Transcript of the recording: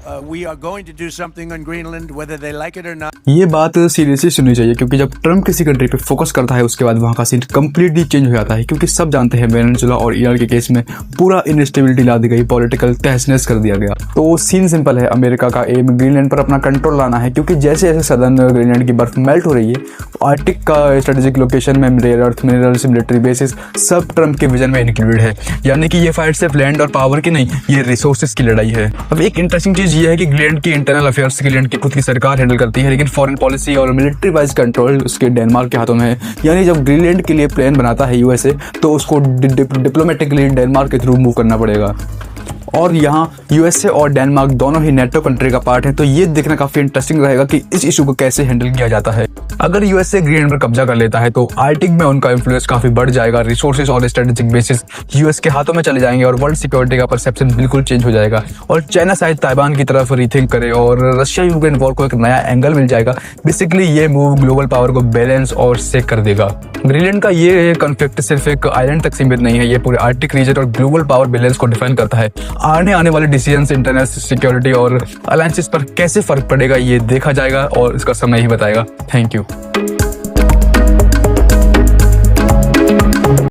We are going to do something on Greenland, whether they like it or not. ये बात seriously सुननी चाहिए क्योंकि जब ट्रम्प किसी कंट्री पे फोकस करता है उसके बाद वहाँ का सीन कम्प्लीटली चेंज हो जाता है, क्योंकि सब जानते हैं वेनेजुएला और ईरान के केस में पूरा इनस्टेबिलिटी ला दी गई, पॉलिटिकल तहस-नहस कर दिया गया। तो सीन सिंपल है, अमेरिका का एम ग्रीनलैंड पर अपना कंट्रोल लाना है, क्योंकि जैसे जैसे सदर्न ग्रीनलैंड की बर्फ मेल्ट हो रही है, आर्टिक का स्ट्रेटेजिक लोकेशन में rare earth minerals, military bases सब ट्रम्प के विजन में इंक्लूडेड है। यानी कि ये फाइट सिर्फ लैंड और पावर की नहीं, ये रिसोर्सेज की लड़ाई है। अब एक इंटरेस्टिंग चीज ये है कि ग्रीनलैंड की इंटरनल अफेयर्स ग्रीनलैंड की खुद की सरकार हैंडल करती है, लेकिन फॉरेन पॉलिसी और मिलिट्री वाइज कंट्रोल उसके डेनमार्क के हाथों में है। यानी जब ग्रीनलैंड के लिए प्लान बनाता है यूएसए, तो उसको डिप्लोमेटिकली डेनमार्क के थ्रू मूव करना पड़ेगा। और यहाँ यूएसए और डेनमार्क दोनों ही नेटो कंट्री का पार्ट है, तो ये देखना काफी इंटरेस्टिंग रहेगा कि इस इशू को कैसे हैंडल किया जाता है। अगर यूएसए ग्रीनलैंड पर कब्जा कर लेता है तो आर्टिक में उनका इन्फ्लुएंस काफी बढ़ जाएगा, रिसोर्सेज और स्ट्रेटेजिक बेसिस यूएस के हाथों में चले जाएंगे और वर्ल्ड सिक्योरिटी का परसेप्शन बिल्कुल चेंज हो जाएगा। और चाइना शायद ताइवान की तरफ रीथिंक करे और रशिया यूक्रेन वॉर को एक नया एंगल मिल जाएगा। बेसिकली ये मूव ग्लोबल पावर को बैलेंस और सेक कर देगा। ग्रीनलैंड का ये कॉन्फ्लिक्ट सिर्फ एक आइलैंड तक सीमित नहीं है, ये पूरे आर्टिक रीजन और ग्लोबल पावर बैलेंस को डिफाइन करता है। आने वाले डिसीजंस इंटरनेशनल सिक्योरिटी और अलायंसेस पर कैसे फर्क पड़ेगा ये देखा जाएगा और इसका समय ही बताएगा। Thank you.